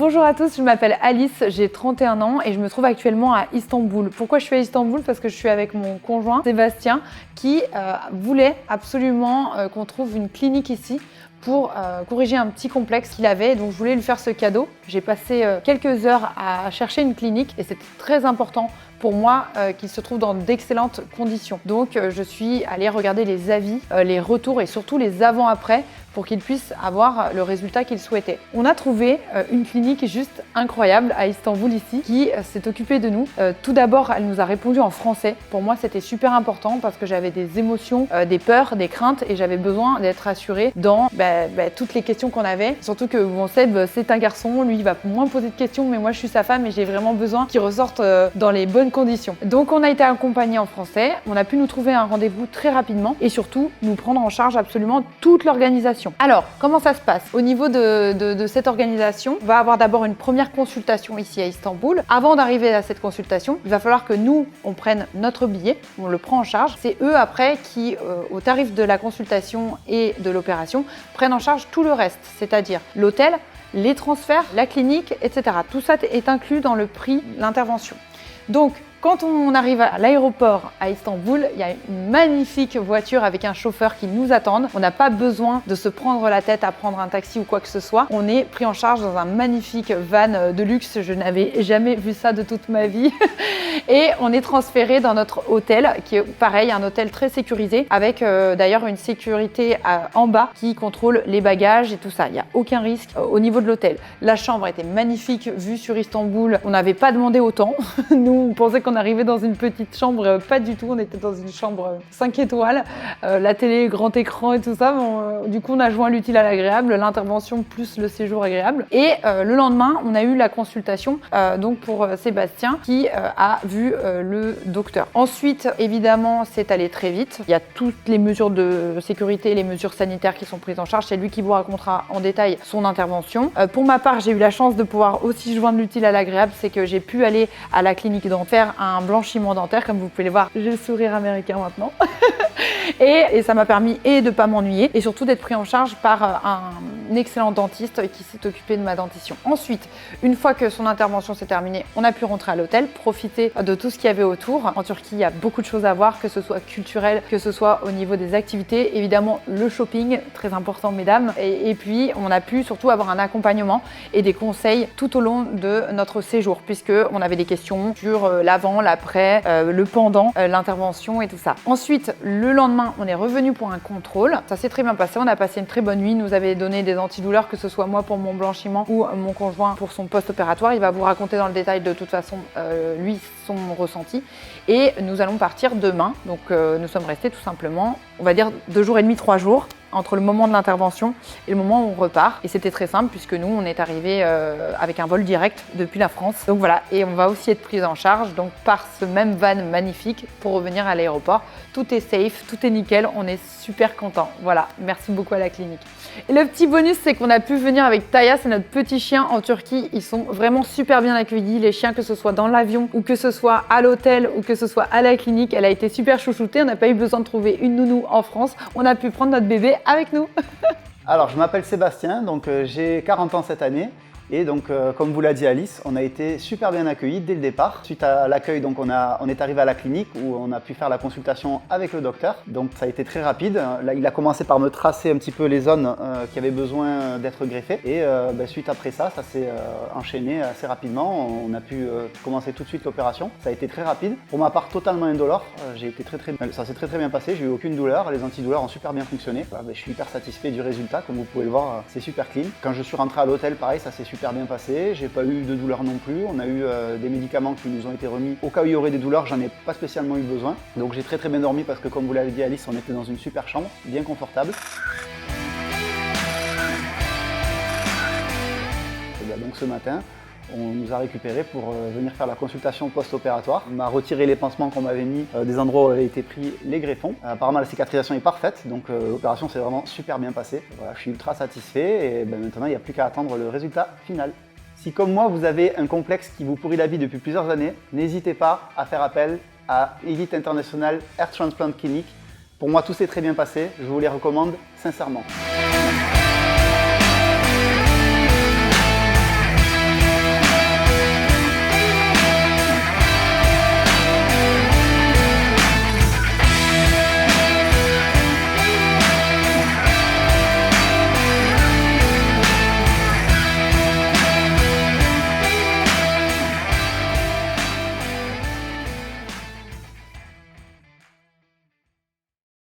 Bonjour à tous, je m'appelle Alice, j'ai 31 ans et je me trouve actuellement à Istanbul. Pourquoi je suis à Istanbul? Parce que je suis avec mon conjoint Sébastien qui voulait absolument qu'on trouve une clinique ici pour corriger un petit complexe qu'il avait. Donc je voulais lui faire ce cadeau. J'ai passé quelques heures à chercher une clinique et c'était très important pour moi qu'il se trouve dans d'excellentes conditions. Donc je suis allée regarder les avis, les retours et surtout les avant-après pour qu'il puisse avoir le résultat qu'il souhaitait. On a trouvé une clinique juste incroyable à Istanbul ici qui s'est occupée de nous. Tout d'abord, elle nous a répondu en français. Pour moi, c'était super important parce que j'avais des émotions, des peurs, des craintes et j'avais besoin d'être rassurée dans toutes les questions qu'on avait. Surtout que mon Seb, c'est un garçon, lui, il va moins poser de questions, mais moi, je suis sa femme et j'ai vraiment besoin qu'il ressorte dans les bonnes conditions. Donc, on a été accompagnés en français. On a pu nous trouver un rendez-vous très rapidement et surtout nous prendre en charge absolument toute l'organisation. Alors, comment ça se passe? Au niveau de cette organisation, on va avoir d'abord une première consultation ici à Istanbul. Avant d'arriver à cette consultation, il va falloir que nous, on prenne notre billet, on le prend en charge. C'est eux après qui, au tarif de la consultation et de l'opération, prennent en charge tout le reste, c'est-à-dire l'hôtel, les transferts, la clinique, etc. Tout ça est inclus dans le prix de l'intervention. Donc, quand on arrive à l'aéroport à Istanbul, il y a une magnifique voiture avec un chauffeur qui nous attend. On n'a pas besoin de se prendre la tête à prendre un taxi ou quoi que ce soit. On est pris en charge dans un magnifique van de luxe. Je n'avais jamais vu ça de toute ma vie. Et on est transféré dans notre hôtel, qui est pareil, un hôtel très sécurisé, avec d'ailleurs une sécurité en bas qui contrôle les bagages et tout ça. Il n'y a aucun risque au niveau de l'hôtel. La chambre était magnifique, vue sur Istanbul. On n'avait pas demandé autant. Nous, on pensait qu'on arrivait dans une petite chambre, pas du tout, on était dans une chambre 5 étoiles, la télé, grand écran et tout ça. Du coup, on a joint l'utile à l'agréable, l'intervention plus le séjour agréable. Et le lendemain, on a eu la consultation donc pour Sébastien qui a vu le docteur. Ensuite, évidemment, c'est allé très vite. Il y a toutes les mesures de sécurité, les mesures sanitaires qui sont prises en charge. C'est lui qui vous racontera en détail son intervention. Pour ma part, j'ai eu la chance de pouvoir aussi joindre l'utile à l'agréable, c'est que j'ai pu aller à la clinique dentaire un blanchiment dentaire, comme vous pouvez le voir, j'ai le sourire américain maintenant. et ça m'a permis de ne pas m'ennuyer et surtout d'être pris en charge par un excellent dentiste qui s'est occupé de ma dentition. Ensuite, une fois que son intervention s'est terminée, on a pu rentrer à l'hôtel, profiter de tout ce qu'il y avait autour. En Turquie, il y a beaucoup de choses à voir, que ce soit culturel, que ce soit au niveau des activités. Évidemment, le shopping, très important, mesdames. Et puis, on a pu surtout avoir un accompagnement et des conseils tout au long de notre séjour, puisqu'on avait des questions sur l'avant, l'après, le pendant, l'intervention et tout ça. Ensuite, le lendemain, on est revenu pour un contrôle. Ça s'est très bien passé, on a passé une très bonne nuit. Il nous avait donné des antidouleurs, que ce soit moi pour mon blanchiment ou mon conjoint pour son post-opératoire. Il va vous raconter dans le détail de toute façon, lui, son ressenti. Et nous allons partir demain. Donc, nous sommes restés tout simplement, on va dire, 2 jours et demi, 3 jours entre le moment de l'intervention et le moment où on repart. Et c'était très simple puisque nous, on est arrivé avec un vol direct depuis la France. Donc voilà, et on va aussi être pris en charge donc par ce même van magnifique pour revenir à l'aéroport. Tout est safe, tout est nickel, on est super contents. Voilà, merci beaucoup à la clinique. Et le petit bonus, c'est qu'on a pu venir avec Taya, c'est notre petit chien en Turquie. Ils sont vraiment super bien accueillis, les chiens, que ce soit dans l'avion ou que ce soit à l'hôtel ou que ce soit à la clinique. Elle a été super chouchoutée, on n'a pas eu besoin de trouver une nounou en France. On a pu prendre notre bébé avec nous. Alors, je m'appelle Sébastien, donc j'ai 40 ans cette année. Et donc, comme vous l'a dit Alice, on a été super bien accueillis dès le départ. Suite à l'accueil, donc on est arrivé à la clinique où on a pu faire la consultation avec le docteur. Donc, ça a été très rapide. Là, il a commencé par me tracer un petit peu les zones qui avaient besoin d'être greffées. Et suite après ça, ça s'est enchaîné assez rapidement. On a pu commencer tout de suite l'opération. Ça a été très rapide. Pour ma part, totalement indolore. Ça s'est très bien passé. J'ai eu aucune douleur. Les antidouleurs ont super bien fonctionné. Je suis hyper satisfait du résultat. Comme vous pouvez le voir, c'est super clean. Quand je suis rentré à l'hôtel, pareil, ça s'est super bien passé, j'ai pas eu de douleur non plus, on a eu des médicaments qui nous ont été remis au cas où il y aurait des douleurs, j'en ai pas spécialement eu besoin, donc j'ai très bien dormi parce que comme vous l'avez dit Alice, on était dans une super chambre, bien confortable. Et bien, donc ce matin, on nous a récupérés pour venir faire la consultation post-opératoire. On a retiré les pansements qu'on m'avait mis des endroits où avaient été pris les greffons. Apparemment la cicatrisation est parfaite, donc l'opération s'est vraiment super bien passée. Voilà, je suis ultra satisfait et maintenant il n'y a plus qu'à attendre le résultat final. Si comme moi vous avez un complexe qui vous pourrit la vie depuis plusieurs années, n'hésitez pas à faire appel à Elite International Hair Transplant Clinic. Pour moi tout s'est très bien passé, je vous les recommande sincèrement.